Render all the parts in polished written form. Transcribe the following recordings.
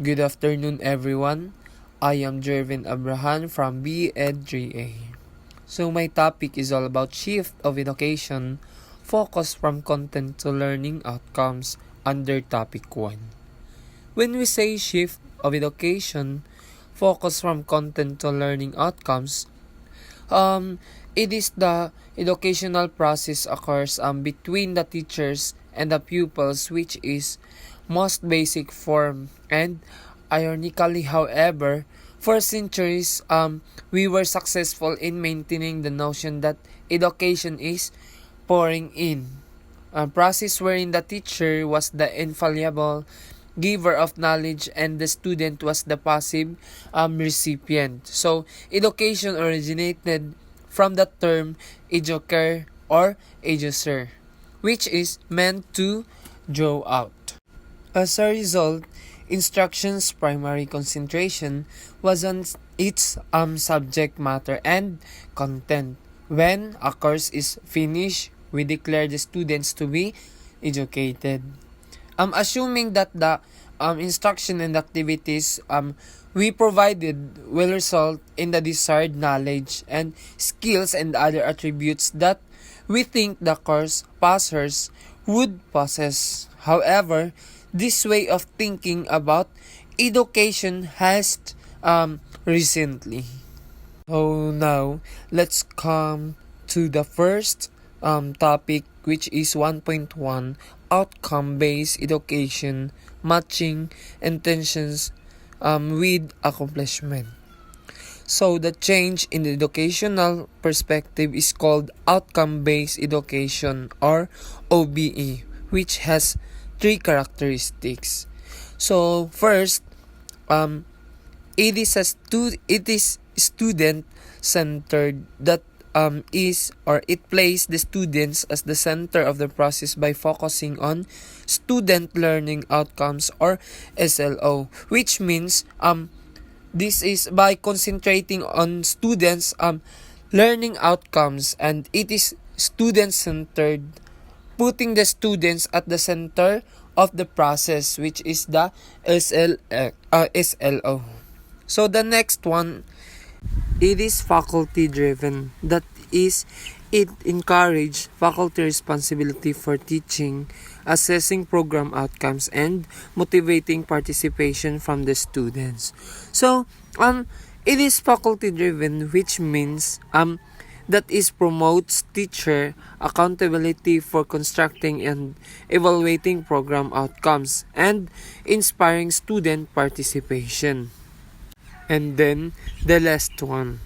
Good afternoon, everyone. I am Jervin Abrahan from BEd3A. So my topic is all about shift of education, focus from content to learning outcomes under topic 1. When we say shift of education, focus from content to learning outcomes, it is the educational process occurs between the teachers and the pupils, which is most basic form. And ironically, however, for centuries we were successful in maintaining the notion that education is pouring in, a process wherein the teacher was the infallible giver of knowledge and the student was the passive recipient. So education originated from the term educare or educer, which is meant to draw out. As a result, instruction's primary concentration was on its subject matter and content. When a course is finished, we declare the students to be educated. Assuming that the instruction and activities we provided will result in the desired knowledge and skills and other attributes that we think the course passers would possess. However, this way of thinking about education has recently. So now, let's come to the first topic, which is 1.1, outcome-based education, matching intentions with accomplishment. So the change in the educational perspective is called outcome-based education or OBE, which has three characteristics. So first, it is student centered, that it places the students as the center of the process by focusing on student learning outcomes or SLO, which means this is by concentrating on students learning outcomes, and it is student centered, putting the students at the center of the process, which is the SLO. So the next one, it is faculty driven. That is, it encourages faculty responsibility for teaching, assessing program outcomes, and motivating participation from the students. So it is faculty driven, which means that is promotes teacher accountability for constructing and evaluating program outcomes and inspiring student participation. And then the last one,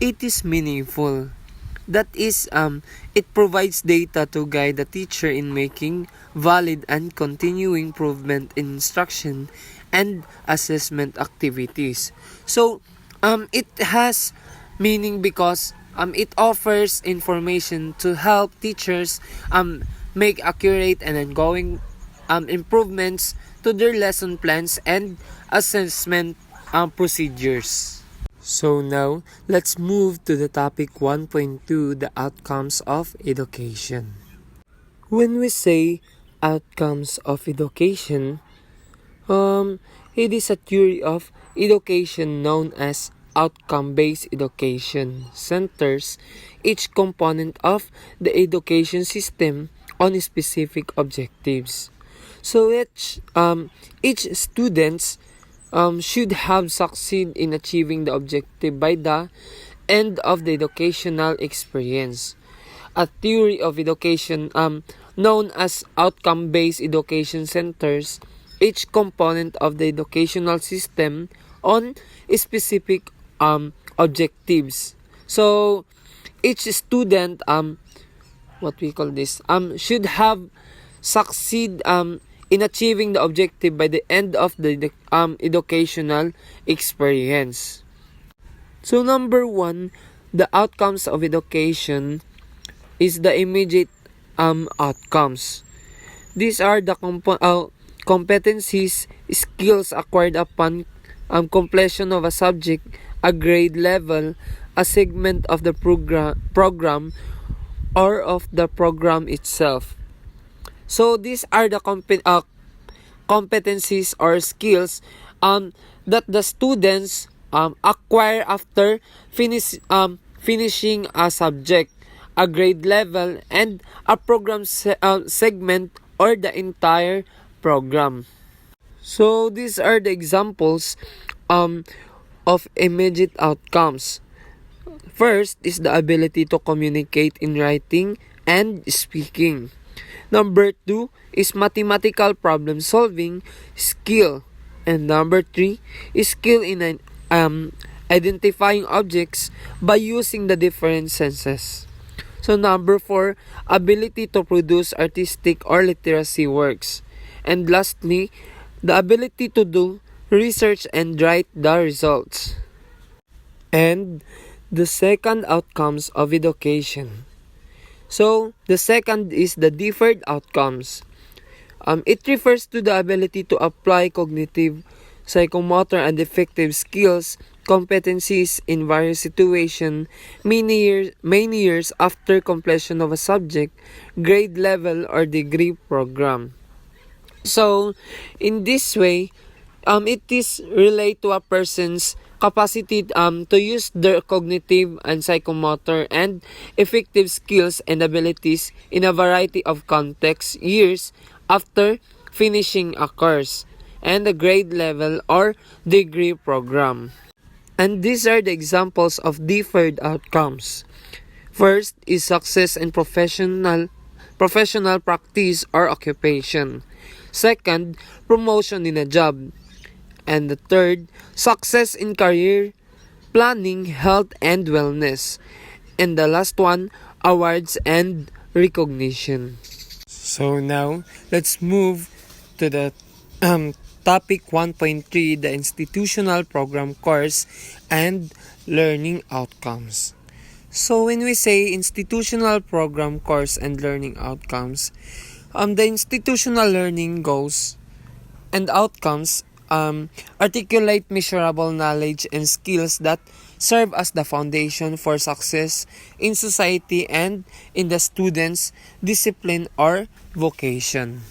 it is meaningful. That is, it provides data to guide the teacher in making valid and continuing improvement in instruction and assessment activities. So it has meaning because it offers information to help teachers make accurate and ongoing improvements to their lesson plans and assessment procedures. So now, let's move to the topic 1.2, the outcomes of education. When we say outcomes of education, it is a theory of education known as outcome-based education. Centers each component of the education system on specific objectives. So each students should have succeed in achieving the objective by the end of the educational experience. A theory of education known as outcome-based education centers each component of the educational system on specific objectives. So each student should have succeed in achieving the objective by the end of the educational experience. So number 1, the outcomes of education is the immediate outcomes. These are the competencies, skills acquired upon completion of a subject, a grade level, a segment of the program, or of the program itself. So these are the competencies or skills that the students acquire after finishing a subject, a grade level, and a program segment or the entire program. So these are the examples of immediate outcomes. First is the ability to communicate in writing and speaking. Number 2 is mathematical problem solving skill. And number 3 is skill in identifying objects by using the different senses. So number 4, ability to produce artistic or literacy works. And lastly, the ability to do research and write the results. And the second outcomes of education. So, the second is the deferred outcomes. It refers to the ability to apply cognitive, psychomotor, and affective skills, competencies in various situations many years after completion of a subject, grade level, or degree program. So, in this way, it is relate to a person's capacity to use their cognitive and psychomotor and effective skills and abilities in a variety of contexts years after finishing a course and a grade level or degree program. And these are the examples of deferred outcomes. First is success in professional practice or occupation. Second, promotion in a job. And the third, success in career, planning, health, and wellness. And the last one, awards and recognition. So now, let's move to the topic 1.3, the institutional program course and learning outcomes. So when we say institutional program course and learning outcomes, the institutional learning goals and outcomes articulate measurable knowledge and skills that serve as the foundation for success in society and in the student's discipline or vocation.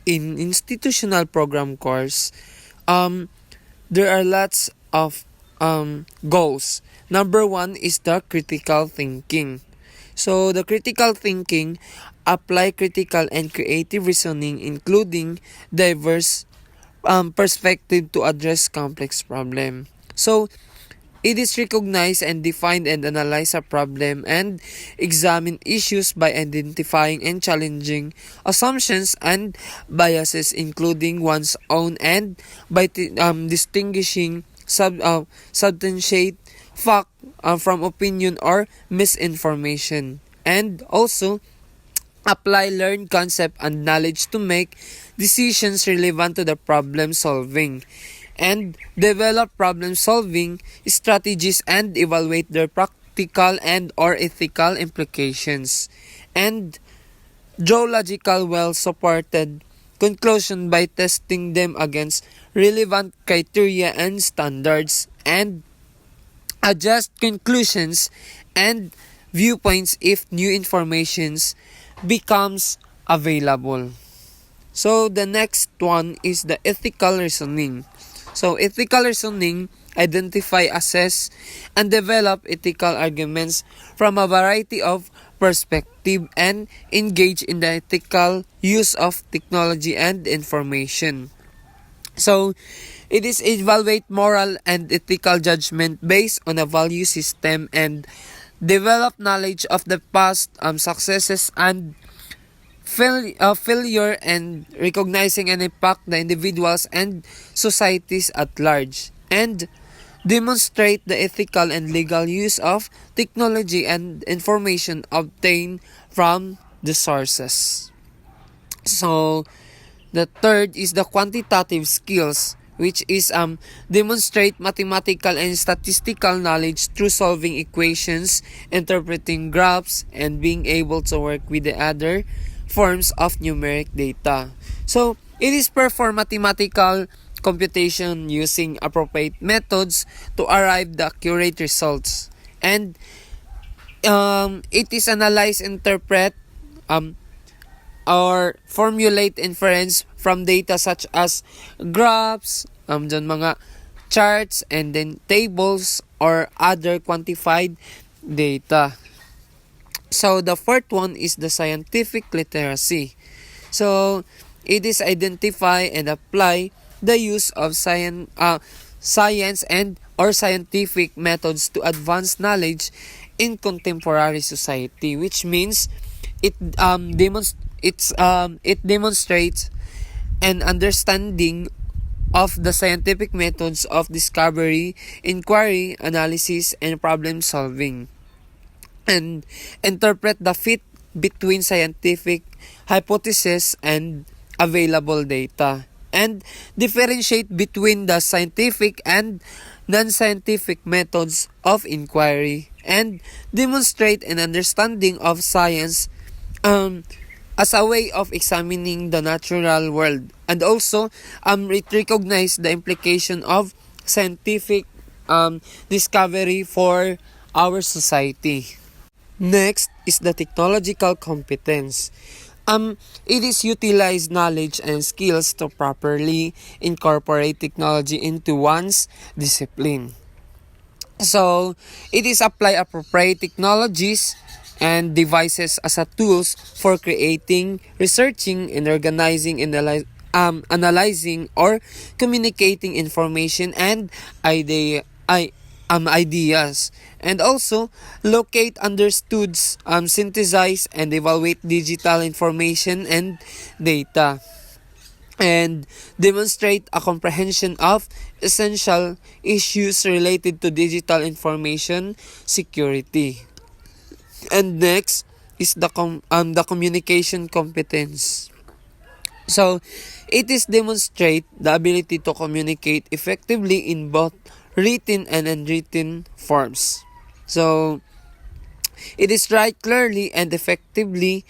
In institutional program course, there are lots of goals. Number 1 is the critical thinking. So the critical thinking apply critical and creative reasoning, including diverse perspective to address complex problem. So it is recognize and define and analyze a problem and examine issues by identifying and challenging assumptions and biases, including one's own, and by distinguishing substantiate fact from opinion or misinformation, and also apply learned concept and knowledge to make decisions relevant to the problem solving, and develop problem solving strategies and evaluate their practical and or ethical implications, and draw logical well supported conclusion by testing them against relevant criteria and standards, and adjust conclusions and viewpoints if new informations becomes available. So the next one is the ethical reasoning. So ethical reasoning identify, assess, and develop ethical arguments from a variety of perspective and engage in the ethical use of technology and information. So it is evaluate moral and ethical judgment based on a value system and develop knowledge of the past successes and failure, and recognizing and impact the individuals and societies at large, and demonstrate the ethical and legal use of technology and information obtained from the sources. So the third is the quantitative skills, which is demonstrate mathematical and statistical knowledge through solving equations, interpreting graphs, and being able to work with the other forms of numeric data. So it is perform mathematical computation using appropriate methods to arrive the accurate results, and it is analyze, interpret, or formulate inference from data such as graphs, dyan mga charts, and then tables or other quantified data. So the fourth one is the scientific literacy. So it is identify and apply the use of science and or scientific methods to advance knowledge in contemporary society, which means it demonstrates an understanding of the scientific methods of discovery, inquiry, analysis, and problem solving, and interpret the fit between scientific hypothesis and available data, and differentiate between the scientific and non-scientific methods of inquiry, and demonstrate an understanding of science as a way of examining the natural world, and also it recognize the implication of scientific discovery for our society. Next is the technological competence. It is utilize knowledge and skills to properly incorporate technology into one's discipline. So, it is apply appropriate technologies and devices as a tools for creating, researching, and organizing, and analyzing or communicating information and ideas, and also locate, understood, synthesize, and evaluate digital information and data, and demonstrate a comprehension of essential issues related to digital information security. And next is the communication competence. So, it is demonstrate the ability to communicate effectively in both written and unwritten forms. So, it is write clearly and effectively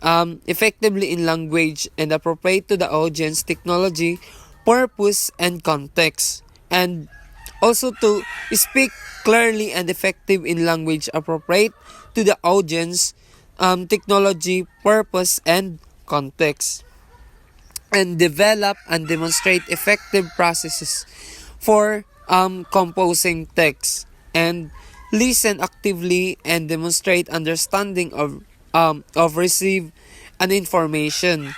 in language and appropriate to the audience, technology, purpose, and context. And also to speak clearly and effective in language appropriate to the audience, technology, purpose, and context. And develop and demonstrate effective processes for composing text, and listen actively and demonstrate understanding of receive an information,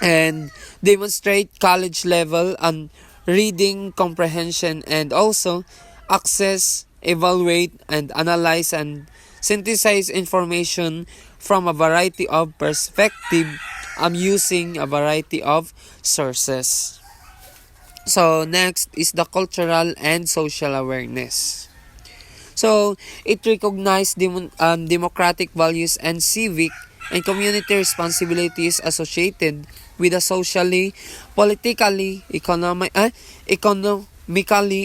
and demonstrate college level and reading comprehension, and also access, evaluate, and analyze and synthesize information from a variety of perspective using a variety of sources. So next is the cultural and social awareness. So it recognizes democratic values and civic and community responsibilities associated with a socially, politically, economically,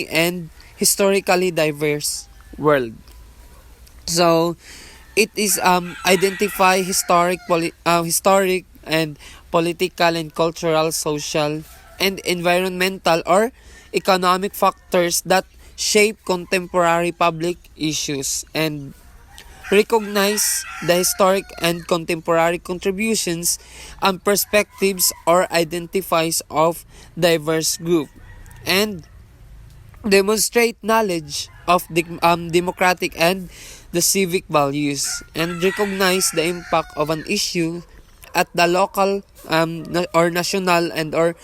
and historically diverse world. So it is identify historic and political and cultural, social, and environmental or economic factors that shape contemporary public issues, and recognize the historic and contemporary contributions and perspectives or identifies of diverse group, and demonstrate knowledge of the democratic and the civic values, and recognize the impact of an issue at the local or national and or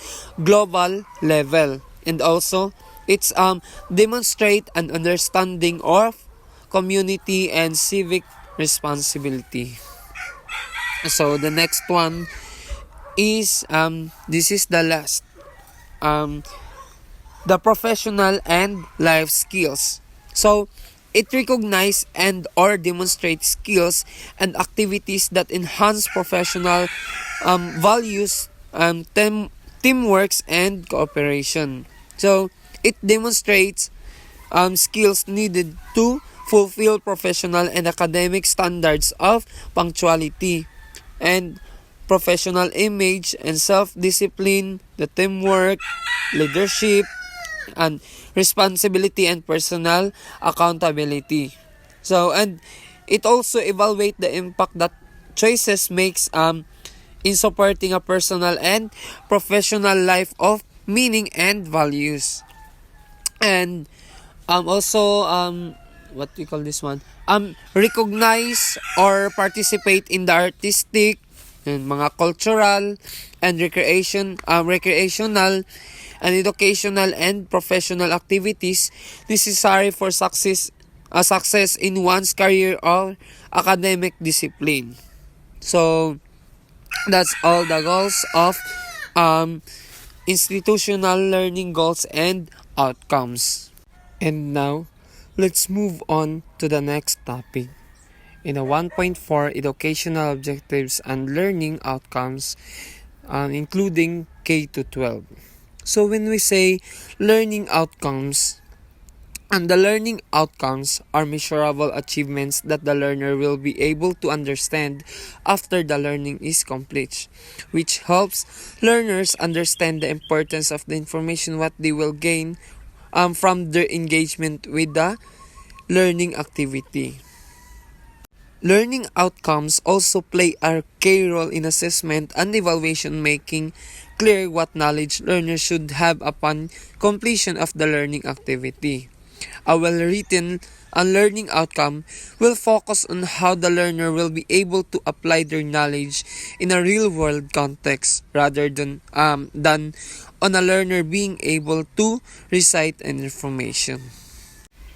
global level, and also it's demonstrate an understanding of community and civic responsibility. So the next one is this is the last, the professional and life skills. So it recognizes and or demonstrates skills and activities that enhance professional values, teamworks, and cooperation. So it demonstrates skills needed to fulfill professional and academic standards of punctuality and professional image and self-discipline, the teamwork, leadership, and responsibility, and personal accountability. So, and it also evaluate the impact that choices makes in supporting a personal and professional life of meaning and values. And also what do you call this one? Recognize or participate in the artistic and mga cultural and recreational and educational and professional activities necessary for success in one's career or academic discipline. So that's all the goals of institutional learning goals and outcomes. And now, let's move on to the next topic. In the 1.4 educational objectives and learning outcomes, including K to 12. So when we say learning outcomes, and the learning outcomes are measurable achievements that the learner will be able to understand after the learning is complete, which helps learners understand the importance of the information what they will gain from their engagement with the learning activity. Learning outcomes also play a key role in assessment and evaluation, making clear what knowledge learners should have upon completion of the learning activity. A well-written learning outcome will focus on how the learner will be able to apply their knowledge in a real-world context rather than on a learner being able to recite an information.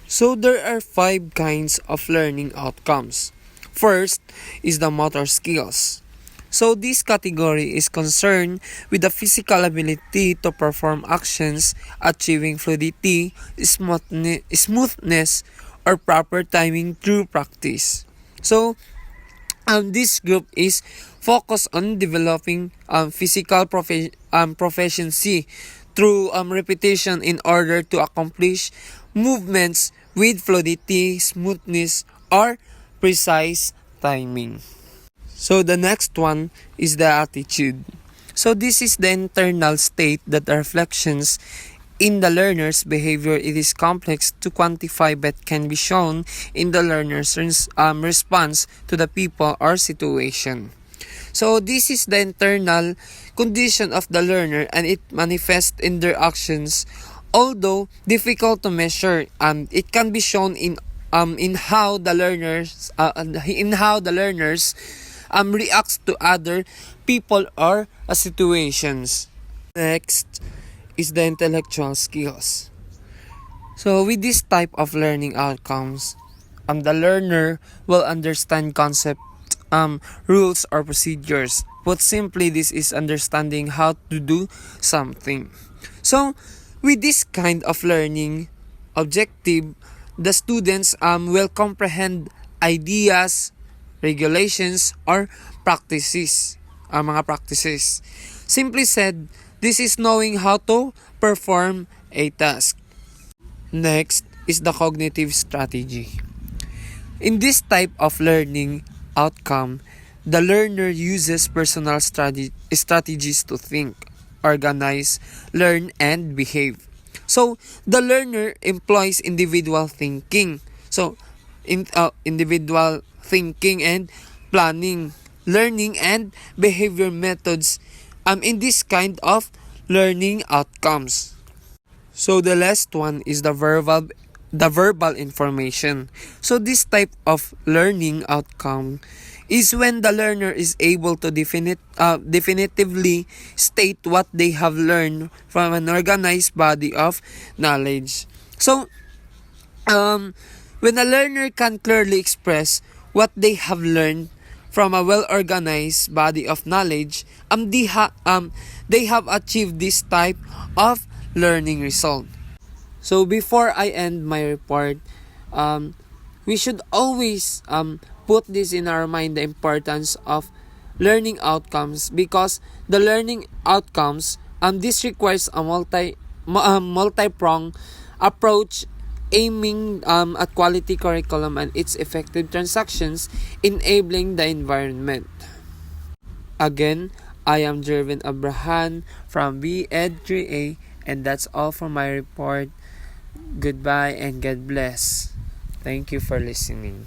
So there are 5 kinds of learning outcomes. First is the motor skills. So this category is concerned with the physical ability to perform actions, achieving fluidity, smoothness, or proper timing through practice. So this group is focused on developing physical proficiency through repetition in order to accomplish movements with fluidity, smoothness, or precise timing. So the next one is the attitude. So this is the internal state that reflections in the learner's behavior. It is complex to quantify but can be shown in the learner's response to the people or situation. So this is the internal condition of the learner and it manifests in their actions. Although difficult to measure, it can be shown in how the learners reacts to other people or situations. Next is the intellectual skills. So with this type of learning outcomes, the learner will understand concept, rules or procedures. Put simply, this is understanding how to do something. So with this kind of learning objective, the students will comprehend ideas, regulations, or practices. Mga practices. Simply said, this is knowing how to perform a task. Next is the cognitive strategy. In this type of learning outcome, the learner uses personal strategies to think, organize, learn, and behave. So, the learner employs individual thinking. So, individual thinking and planning, learning, and behavior methods in this kind of learning outcomes. So, the last one is the verbal information. So, this type of learning outcome is when the learner is able to definitively state what they have learned from an organized body of knowledge. So, when a learner can clearly express what they have learned from a well-organized body of knowledge, they have achieved this type of learning result. So before I end my report, we should always put this in our mind, the importance of learning outcomes, because the learning outcomes this requires a multi-pronged approach aiming at quality curriculum and its effective transactions, enabling the environment. Again, I am Jervin Abrahan from BEd3A, and that's all for my report. Goodbye and God bless. Thank you for listening.